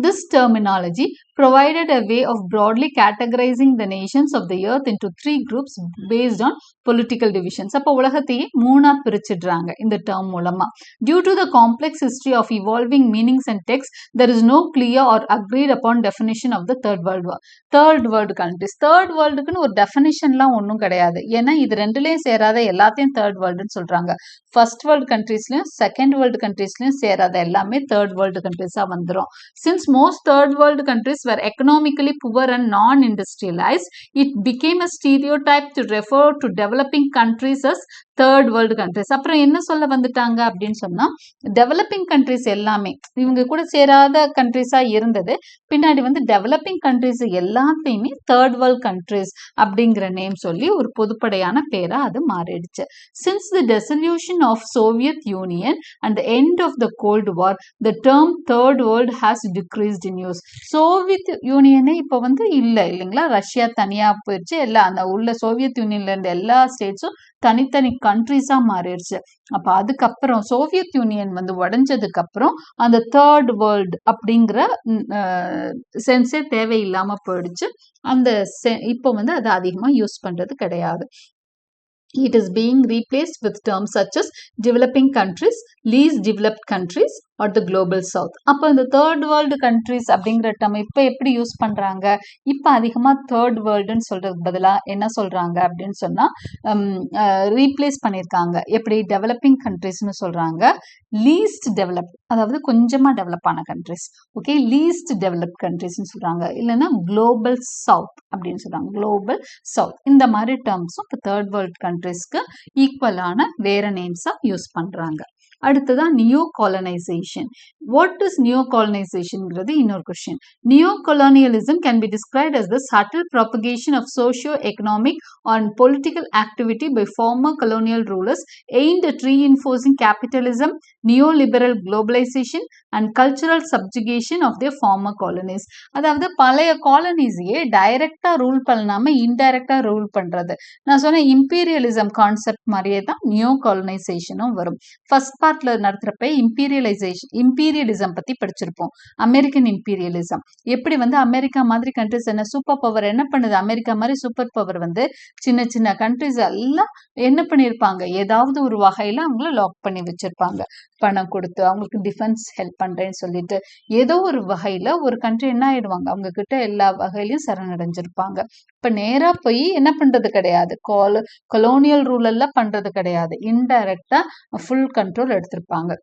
This terminology provided a way of broadly categorizing the nations of the earth into three groups based on political divisions. அப்போ உலகத்தையே மூணா பிரிச்சிடுறாங்க இந்த டேர்ம் மூலமா. Due to the complex history of evolving meanings and texts, there is no clear or agreed upon definition of the third world war. Third world countries, third worldக்குன்னு ஒரு டெஃபினிஷன்லாம் ஒன்றும் கிடையாது. ஏன்னா இது ரெண்டுலேயும் சேராத எல்லாத்தையும் தேர்ட் வேர்ல்டுன்னு சொல்றாங்க. ஃபர்ஸ்ட் வேர்ல்டு கண்ட்ரீஸ்லையும் செகண்ட் வேர்ல்டு கண்ட்ரீஸ்லையும் சேராத எல்லாமே தேர்ட் வேர்ல்டு கண்ட்ரீஸாக வந்துடும். Since most third world countries were economically poor and non-industrialized, it became a stereotype to refer to developing countries as third world countries. அப்புறம் என்ன சொல்ல வந்துட்டாங்க அப்படின்னு சொன்னா, டெவலப்பிங் கண்ட்ரிஸ் எல்லாமே இவங்க கூட சேராத கண்ட்ரிஸா இருந்தது, பின்னாடி வந்து டெவலப்பிங் கண்ட்ரிஸ் எல்லாத்தையுமே தேர்ட் வேர்ல்ட் கண்ட்ரிஸ் அப்படிங்கிற நேம் சொல்லி ஒரு பொதுப்படையான பேரா அது மாறிடுச்சு. Since the dissolution of Soviet Union and the end of the Cold War, the term third world has decreased in use. Soviet யூனியனே இப்போ வந்து இல்லைங்களா, ரஷ்யா தனியா போயிடுச்சு, எல்லா அந்த உள்ள சோவியத் யூனியன்ல இருந்த எல்லா ஸ்டேட்ஸும் தனித்தனி கண்ட்ரிஸா மாறிடுச்சு. அப்ப அதுக்கப்புறம் சோவியத் யூனியன் வந்து உடைஞ்சதுக்கு அப்புறம் அந்த தேர்ட் வேர்ல்டு அப்படிங்கிற சென்ஸே தேவையில்லாம போயிடுச்சு. அந்த இப்போ வந்து அதை அதிகமா யூஸ் பண்றது கிடையாது. it is being replaced with terms such as developing countries, least developed countries or the global south. அப்போ இந்த தேர்ட் வேர்ல்டு கண்ட்ரிஸ் அப்படிங்கிற டேர்ம் இப்போ எப்படி யூஸ் பண்ணுறாங்க? இப்போ அதிகமாக தேர்ட் வேர்ல்டுன்னு சொல்கிறதுக்கு பதிலாக என்ன சொல்கிறாங்க அப்படின்னு சொன்னால் ரீப்ளேஸ் பண்ணியிருக்காங்க. எப்படி? டெவலப்பிங் கண்ட்ரிஸ்னு சொல்கிறாங்க. லீஸ்ட் டெவலப், அதாவது கொஞ்சமாக டெவலப் ஆன கண்ட்ரிஸ். ஓகே, லீஸ்ட் டெவலப்ட் கண்ட்ரிஸ்னு சொல்கிறாங்க. இல்லைன்னா குளோபல் சவுத் அப்படின்னு சொல்கிறாங்க. குளோபல் சவுத் இந்த மாதிரி டேர்ம்ஸும் இப்போ தேர்ட் வேர்ல்டு கண்ட்ரிஸ்க்கு ஈக்குவலான வேற நேம்ஸாக யூஸ் பண்ணுறாங்க. அடுத்ததான் neo colonisation. What is neo காலனைசேஷன்ங்கிறது இன்னொரு question. Neo colonialism can be described as the subtle propagation of socio-economic and political activity by former colonial rulers aimed at reinforcing capitalism, neoliberal globalization and cultural subjugation of their former colonies. அதாவது பழைய காலனிஸையே டைரக்டா rule பண்ணாம இன்டைரக்டா rule பண்றது. நான் சொன்ன imperialism concept மாதிரியே தான் நியோ காலனைசேஷனும் வரும். ஃபர்ஸ்ட் பார்ட்ல நடத்துறப்ப இம்பீரியலிசம் பத்தி படிச்சிருப்போம். அமெரிக்கன் இம்பீரியலிசம் எப்படி வந்து அமெரிக்கா மாதிரி கண்ட்ரிஸ் என்ன சூப்பர் பவர் என்ன பண்ணுது? அமெரிக்கா மாதிரி சூப்பர் பவர் வந்து சின்ன சின்ன கண்ட்ரிஸ் எல்லாம் என்ன பண்ணியிருப்பாங்க? ஏதாவது ஒரு வகையில அவங்கள லாக் பண்ணி வச்சிருப்பாங்க. பணம் கொடுத்து அவங்களுக்கு டிஃபென்ஸ் ஹெல்ப் பண்றேன்னு சொல்லிட்டு ஏதோ ஒரு வகையில ஒரு கண்ட்ரி என்ன ஆயிடுவாங்க? அவங்க கிட்ட எல்லா வகையிலயும் சரணடைஞ்சிருப்பாங்க. இப்ப நேரா போய் என்ன பண்றது கிடையாது, கொலோனியல் ரூல் எல்லாம் பண்றது கிடையாது, இன்டைரக்டா ஃபுல் கண்ட்ரோல் எடுத்திருப்பாங்க.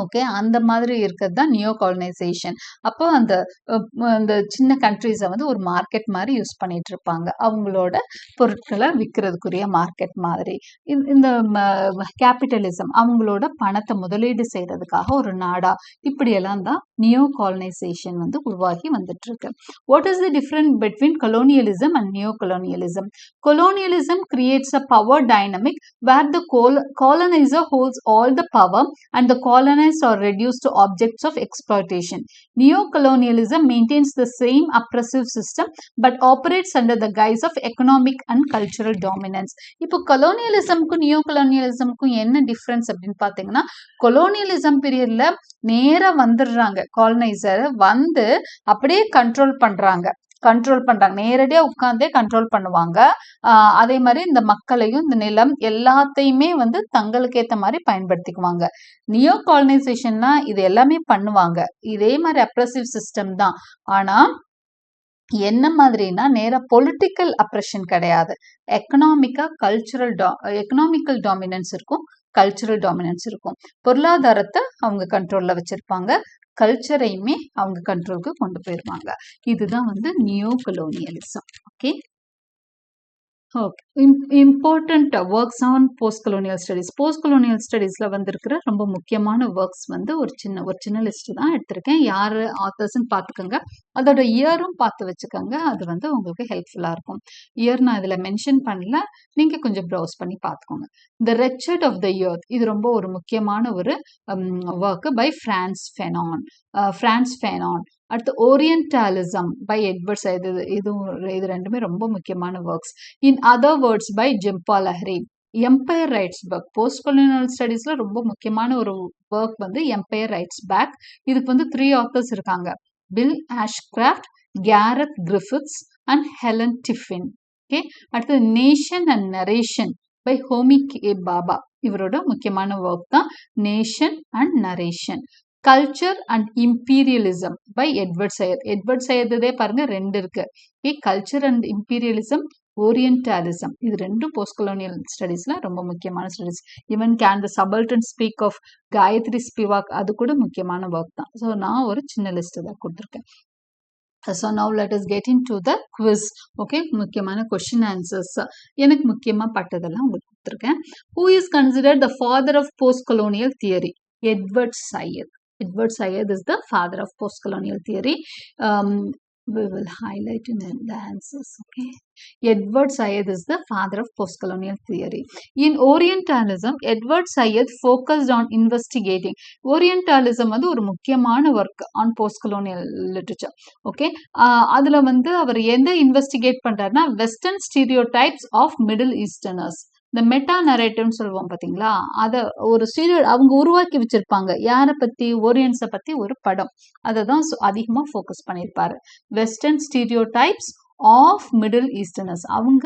ஓகே, அந்த மாதிரி இருக்கிறது தான் நியோ காலனைசேஷன். அப்போ அந்த சின்ன கண்ட்ரிஸை வந்து ஒரு மார்க்கெட் மாதிரி யூஸ் பண்ணிட்டு இருப்பாங்க. அவங்களோட பொருட்களை விற்கிறதுக்குரிய மார்க்கெட் மாதிரி. இந்த கேபிட்டலிசம் அவங்களோட பணத்தை முதலீடு செய்யறதுக்காக ஒரு நாடா, இப்படியெல்லாம் தான் நியோ காலனைசேஷன் வந்து உருவாகி வந்துட்டு இருக்கு. What is the difference between colonialism and neo colonialism? Colonialism creates a power dynamic where the colonizer holds all the power and the colonized are reduced to objects of exploitation. Neo-colonialism maintains the same oppressive system but operates under the guise of economic and cultural dominance. இப்போ கொலோனியலிசம்க்கும் neo கொலோனியலிசம்க்கும் என்ன difference அப்படின்னு பார்த்தீங்கன்னா, colonialism பீரியட்ல நேரா வந்துடுறாங்க, காலனைசர் வந்து அப்படியே control பண்றாங்க, நேரடியா உட்கார்ந்தே கண்ட்ரோல் பண்ணுவாங்க. அதே மாதிரி இந்த மக்களையும் இந்த நிலம் எல்லாத்தையுமே வந்து தங்களுக்கு ஏற்ற மாதிரி பயன்படுத்திக்குவாங்க. நியோ காலனைசேஷன்னா இது எல்லாமே பண்ணுவாங்க, இதே மாதிரி அப்ரெசிவ் சிஸ்டம் தான். ஆனா என்ன மாதிரினா நேரா பொலிட்டிக்கல் அப்ரெஷன் கிடையாது, எக்கனாமிக்கல் டாமினன்ஸ் இருக்கும், கல்ச்சுரல் டாமினன்ஸ் இருக்கும். பொருளாதாரத்தை அவங்க கண்ட்ரோல்ல வச்சிருப்பாங்க, கல்ச்சரையுமே அவங்க கண்ட்ரோலுக்கு கொண்டு போயிருவாங்க. இதுதான் வந்து neo colonialism. Okay, important works on post colonial studies. Post colonial ஸ்டடீஸ்ல வந்திருக்கிற ரொம்ப முக்கியமான ஒர்க்ஸ் வந்து ஒரு சின்ன லிஸ்ட் தான் எடுத்திருக்கேன். யாரு ஆத்தர்ஸ்ன்னு பார்த்துக்கோங்க, அதோட இயரும் பார்த்து வச்சுக்கோங்க, அது வந்து உங்களுக்கு ஹெல்ப்ஃபுல்லா இருக்கும். இயர் நான் இதுல மென்ஷன் பண்ணல, நீங்க கொஞ்சம் ப்ரௌஸ் பண்ணி பார்த்துக்கோங்க. த ரெச்சர்ட் ஆஃப் த எர்த், இது ரொம்ப ஒரு முக்கியமான ஒரு ஒர்க் பை ஃப்ரான்ஸ் ஃபேனான். அடுத்து ஓரியன்டாலிசம் பை எட்வர்ட் சையத், இது ரெண்டுமே ரொம்ப முக்கியமான works. In Other Words by Jhumpa Lahiri. Empire Writes Back, post colonial ஸ்டடீஸ்ல ரொம்ப முக்கியமான ஒரு ஒர்க் வந்து எம்பையர் ரைட்ஸ் பேக். இதுக்கு வந்து 3 ஆத்தர்ஸ் இருக்காங்க, Bill Ashcroft, Gareth Griffiths and Helen Tiffin. Okay, அடுத்து Nation and Narration by Homi K Bhabha. இவரோட முக்கியமான ஒர்க் தான் Nation and Narration. Culture and Imperialism by Edward Said பாருங்க 2 இருக்கு. கல்ச்சர் அண்ட் இம்பீரியலிசம், ஓரியன்டாலிசம், இது 2 போஸ்ட் கொலோனியல் ஸ்டடீஸ்ல ரொம்ப முக்கியமான studies. Even Can the Subaltern Speak of Gayatri Spivak, அது கூட முக்கியமான ஒர்க் தான். ஸோ நான் ஒரு சின்ன லிஸ்ட் தான் கொடுத்துருக்கேன். So now let us get into the quiz. Okay, முக்கியமான question answers. எனக்கு முக்கியமா பட்டதெல்லாம் உங்களுக்கு கொடுத்துருக்கேன். Who is considered the father of post-colonial theory? Edward Said. Edward Said is the father of post-colonial theory. We will highlight in the answers. Okay, Edward Said is the father of post-colonial theory. In Orientalism, Edward Said focused on investigating. Orientalism வந்து ஒரு முக்கியமான work on post-colonial literature. Okay, அதுல வந்து அவர் எந்த investigate பண்றாருன்னா, western stereotypes of Middle ஈஸ்டர்னர்ஸ். இந்த meta நரேட்டிவ்னு சொல்லுவோம் பார்த்தீங்களா, அதை ஒரு சீரியல் அவங்க உருவாக்கி வச்சிருப்பாங்க. யாரை பத்தி? ஓரியன்ஸை பத்தி ஒரு படம். அதை தான் அதிகமாக ஃபோக்கஸ் பண்ணியிருப்பாரு. Western stereotypes of Middle Easterners. அவங்க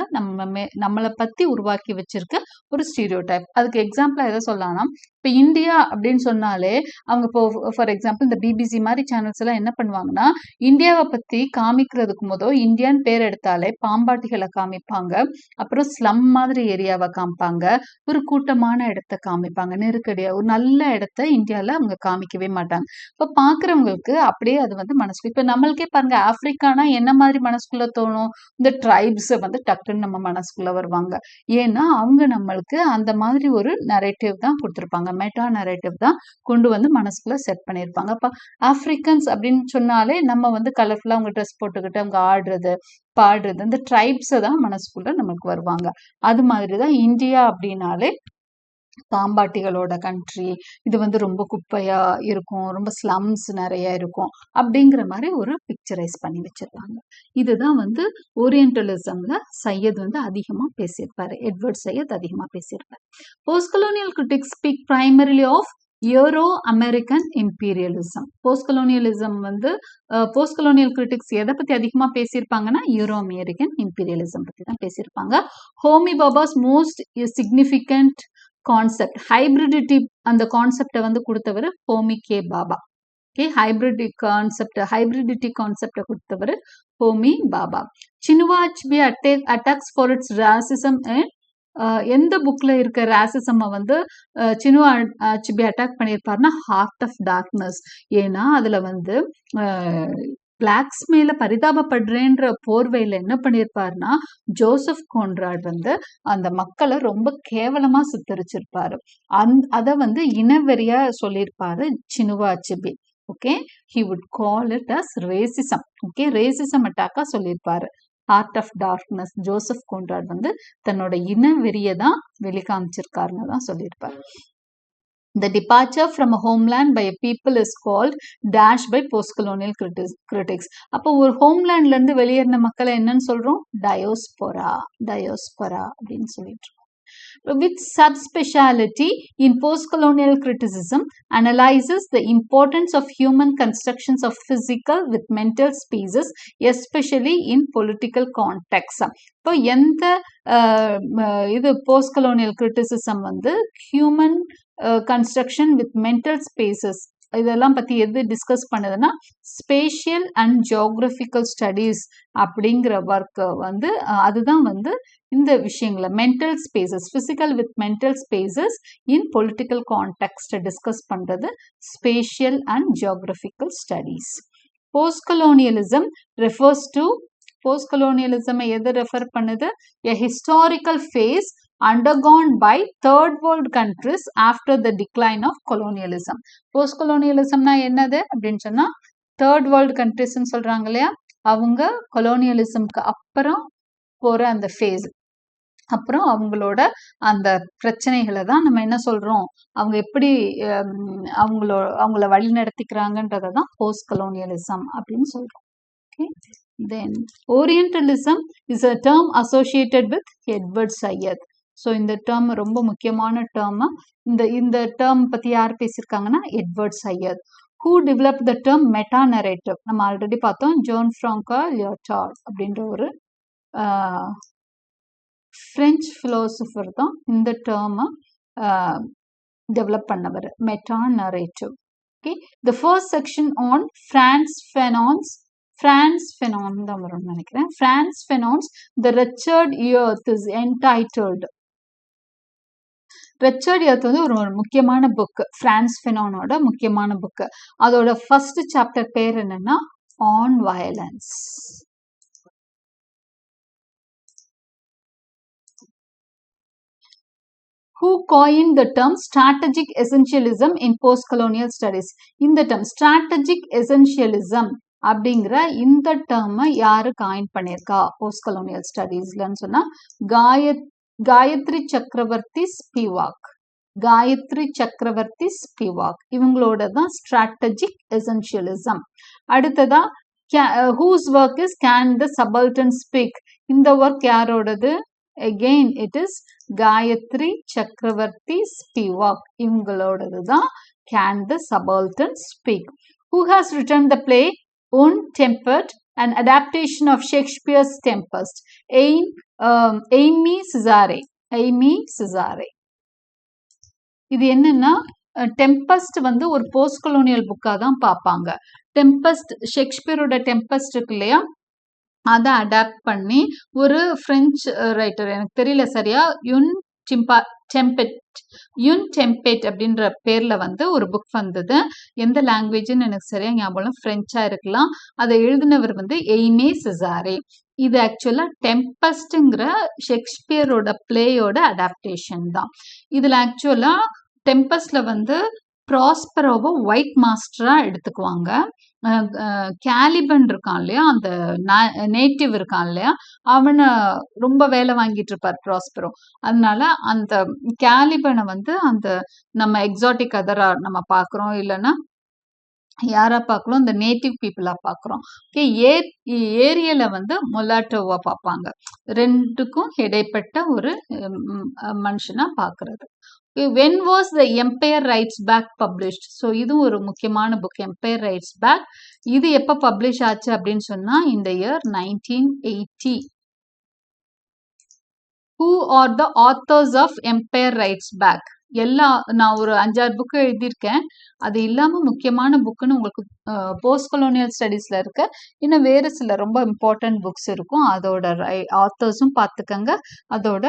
நம்மளை பற்றி உருவாக்கி வச்சிருக்க ஒரு ஸ்டீரியோ டைப். அதுக்கு எக்ஸாம்பிளாக எதை சொல்லலாம்னா, இப்போ இந்தியா அப்படின்னு சொன்னாலே அவங்க இப்போ ஃபார் எக்ஸாம்பிள் இந்த பிபிசி மாதிரி சேனல்ஸ் எல்லாம் என்ன பண்ணுவாங்கன்னா, இந்தியாவை பற்றி காமிக்கிறதுக்கு இந்தியான்னு பேர் எடுத்தாலே பாம்பாட்டிகளை காமிப்பாங்க, அப்புறம் ஸ்லம் மாதிரி ஏரியாவை காமிப்பாங்க, ஒரு கூட்டமான இடத்த காமிப்பாங்க, நெருக்கடியா ஒரு நல்ல இடத்த இந்தியாவில் அவங்க காமிக்கவே மாட்டாங்க. இப்போ பார்க்குறவங்களுக்கு அப்படியே அது வந்து மனசுக்கு, இப்போ நம்மளுக்கே பாருங்க, ஆப்பிரிக்கானா என்ன மாதிரி மனசுக்குள்ள தோணும், இந்த ட்ரைப்ஸை வந்து டக்குன்னு நம்ம மனசுக்குள்ள வருவாங்க. ஏன்னா அவங்க நம்மளுக்கு அந்த மாதிரி ஒரு நரேட்டிவ் தான் கொடுத்துருப்பாங்க, மெட்டா நரேட்டிவ் தான் கொண்டு வந்து மனசுக்குள்ள செட் பண்ணியிருப்பாங்க. அப்போ ஆப்பிரிக்கன்ஸ் அப்படின்னு சொன்னாலே நம்ம வந்து கலர்ஃபுல்லாக அவங்க ட்ரெஸ் போட்டுக்கிட்டு அவங்க ஆடுறது பாடுறது, இந்த ட்ரைப்ஸை தான் மனசுக்குள்ள நமக்கு வருவாங்க. அது மாதிரி தான் இந்தியா அப்படின்னாலே பாம்பாட்டிகளோட கண்ட்ரி, இது வந்து ரொம்ப குப்பையா இருக்கும், ரொம்ப ஸ்லம்ஸ் நிறைய இருக்கும் அப்படிங்கிற மாதிரி ஒரு பிக்சரைஸ் பண்ணி வச்சிருப்பாங்க. இதுதான் வந்து ஓரியன்டலிசம்ல சையத் வந்து அதிகமா பேசியிருப்பாரு, எட்வர்ட் சையத் அதிகமா பேசியிருப்பாரு. Post colonial critics speak primarily of Euro American imperialism. Post colonialism வந்து போஸ்ட் கலோனியல் கிரிட்டிக்ஸ் எதை பத்தி அதிகமா பேசியிருப்பாங்கன்னா, யூரோ அமெரிக்கன் இம்பீரியலிசம் பத்தி தான் பேசியிருப்பாங்க. ஹோமி பாபாஸ் மோஸ்ட் சிக்னிஃபிகண்ட் கான்செப்ட் ஹைபிரிடிட்டி, அந்த கான்செப்டை வந்து கொடுத்தவர் ஹோமி கே பாபா. ஓகே, ஹைபிரிடிட்டி கான்செப்டை கொடுத்தவர் Homi Bhabha. Chinua Achebe attacks for its racism. எந்த புக்ல இருக்க ராசிசம் வந்து சினுவா அச்பே அட்டாக் பண்ணியிருப்பாருன்னா ஹார்ட் ஆஃப் டார்க்னஸ். ஏன்னா அதுல வந்து பிளாக்ஸ் மேல பரிதாபப்படுறேன்ற போர்வையில என்ன பண்ணியிருப்பாருன்னா, ஜோசப் கோன்ராட் வந்து அந்த மக்களை ரொம்ப கேவலமா சித்தரிச்சிருப்பாரு. அதை வந்து இனவெறியா சொல்லியிருப்பாரு Chinua Achebe. Okay, he would call it as racism. Okay, racism அட்டாக்கா சொல்லியிருப்பாரு. Heart of Darkness, Joseph Conrad வந்து தன்னோட இனவெறியை தான் வெளிக்காமிச்சிருக்காருன்னு தான் சொல்லியிருப்பாரு. The departure from a homeland by a people is called dash by post-colonial critics. அப்போ ஒரு ஹோம்லேண்ட்ல இருந்து வெளியேறின மக்களை என்னன்னு சொல்றோம்? டயோஸ்போரா அப்படின்னு சொல்லிட்டு. With subspeciality in post-colonial criticism analyzes the importance of human constructions of physical with mental spaces, especially in political context. இப்போ எந்த இது post-colonial criticism வந்து human construction with mental spaces இதெல்லாம் பத்தி எது டிஸ்கஸ் பண்ணுதுன்னா, ஸ்பேஷியல் அண்ட் ஜியோகிராபிக்கல் ஸ்டடீஸ் அப்படிங்கிற work வந்து அதுதான் வந்து இந்த விஷயங்களை mental spaces, physical with mental spaces in political context discuss பண்றது spatial and geographical studies. Post colonialism refers to, post colonialism எது ரெஃபர் பண்ணுது? a historical phase undergone by third world countries after the decline of colonialism. post colonialismனா என்னது அப்படின்னு சொன்னா, third world countries சொல்றாங்க இல்லையா, அவங்க கொலோனியலிசம்க்கு அப்புறம் போற அந்த ஃபேஸ், அப்புறம் அவங்களோட அந்த பிரச்சனைகளை தான் நம்ம என்ன சொல்றோம், அவங்க எப்படி அவங்கள வழி நடத்திக்கிறாங்கன்றதை தான் போஸ்ட் கலோனியலிசம் அப்படின்னு சொல்றோம். Okay. Then Orientalism is a term associated with Edward Said. So இந்த டேர்ம் ரொம்ப முக்கியமான டேர்ம். இந்த டேர்ம் பற்றி யார் பேசியிருக்காங்கன்னா, Edward Said. Who develop the term meta narrative? நம்ம ஆல்ரெடி பார்த்தோம், ஜோன் ஃப்ராங்கா லியோட்டார்ட் அப்படின்ற ஒரு ஃப்ரெஞ்சு ஃபிலோசபர் தான் இந்த டேர்மை டெவலப் பண்ணவர், meta narrative. Okay, the first section on Frantz Fanon தான் வரும்னு நினைக்கிறேன். Frantz Fanon's the Wretched Earth is entitled. Wretched Earth வந்து ஒரு முக்கியமான புக், ஃப்ரான்ஸ் ஃபெனானோட முக்கியமான புக். அதோட ஃபர்ஸ்ட் சாப்டர் பேர் என்னன்னா, on violence. Who coined the term strategic essentialism in post-colonial studies? இந்த term strategic essentialism அப்படிங்கிற இந்த டேர்மை யாரு காயின் பண்ணியிருக்கா போஸ்ட் கலோனியல் ஸ்டடீஸ்லன்னு சொன்னா, காயத்ரி சக்கரவர்த்தி ஸ்பிவாக் இவங்களோட தான் ஸ்ட்ராட்டஜிக் எசென்ஷியலிசம். அடுத்ததா whose work is Can the Subaltern Speak? இந்த ஒர்க் யாரோடது? Again it is Gayatri Chakravorty Spivak இவங்களோடது தான் Can the Subaltern Speak. Who has written the play Untempered, an adaptation of Shakespeare's Tempest. Amy Cesare. Amy Cesare. இது என்னன்னா tempest வந்து ஒரு post colonial புக்காக தான் பார்ப்பாங்க. டெம்பஸ்ட் ஷேக்ஸ்பியரோட டெம்பஸ்ட் இருக்கு இல்லையா, அதை அடாப்ட் பண்ணி ஒரு பிரெஞ்சு ரைட்டர், எனக்கு தெரியல சரியா, யுன் டெம்பெட் அப்படின்ற பேர்ல வந்து ஒரு புக் வந்தது. எந்த லாங்குவேஜ்னு எனக்கு சரியா ஞாபகம், பிரெஞ்சா இருக்கலாம். அதை எழுதினவர் வந்து எய்மே செசாரே. இது ஆக்சுவலா டெம்பஸ்ட்ங்கிற ஷேக்ஸ்பியரோட பிளேயோட அடாப்டேஷன் தான். இதுல ஆக்சுவலா டெம்பஸ்ட்ல வந்து ப்ராஸ்பரோவை ஒயிட் மாஸ்டரா எடுத்துக்குவாங்க. கேலிபன் இருக்கான் இல்லையா, அந்த நேட்டிவ் இருக்கான் இல்லையா, அவனை ரொம்ப வேலை வாங்கிட்டு இருப்பார் ப்ராஸ்பரோ. அதனால அந்த கேலிபனை வந்து அந்த நம்ம எக்ஸாட்டிக் அதரா நம்ம பார்க்குறோம், இல்லைன்னா யாரா பார்க்குறோம், இந்த நேட்டிவ் பீப்புளா பார்க்குறோம். ஓகே, ஏரியலை வந்து மொலாட்டோவா பார்ப்பாங்க. ரெண்டுக்கும் இடைப்பட்ட ஒரு மனுஷனா பார்க்கறது. When was the Empire Writes Back published? So இது ஒரு முக்கியமான புக், Empire Writes Back. இது எப்போ பப்ளிஷ் ஆச்சு அப்படின்னு சொன்னா இந்த year 1980. Who are the authors of Empire Writes Back? நான் ஒரு 5-6 புக்கு எழுதியிருக்கேன். அது இல்லாம முக்கியமான புக்குன்னு உங்களுக்கு போஸ்ட் கொலோனியல் ஸ்டடீஸ்ல இருக்க இன்னும் வேறு சில ரொம்ப இம்பார்ட்டன்ட் புக்ஸ் இருக்கும். அதோட ஆத்தர்ஸும் பார்த்துக்கங்க, அதோட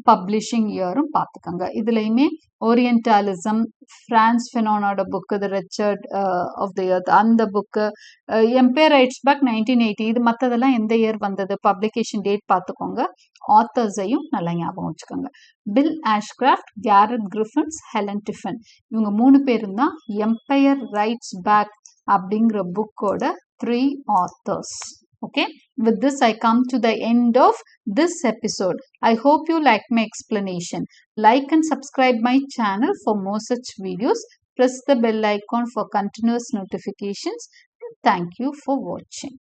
பப்ளிஷிங் இயரும் பார்த்துக்கங்க. இதுலையுமே ஓரியன்டாலிசம், பிரான்ஸ் ஃபெனோனோட book, the Wretched of the Earth, அந்த புக்கு, எம்பையர் ரைட்ஸ் பேக் 1980. இது மற்றதெல்லாம் எந்த இயர் வந்தது, பப்ளிகேஷன் டேட் பார்த்துக்கோங்க. ஆத்தர்ஸையும் நல்லா ஞாபகம் வச்சுக்கோங்க. பில் ஆஷ்கிராஃப்ட், கேரட் கிரிஃபின்ஸ், ஹெலன் டிஃபன், இவங்க 3 பேரும் தான் எம்பையர் ரைட்ஸ் பேக் அப்படிங்கிற புக்கோட 3 authors. Okay, with this I come to the end of this episode. I hope you like my explanation. Like and subscribe my channel for more such videos. Press the bell icon for continuous notifications. Thank you for watching.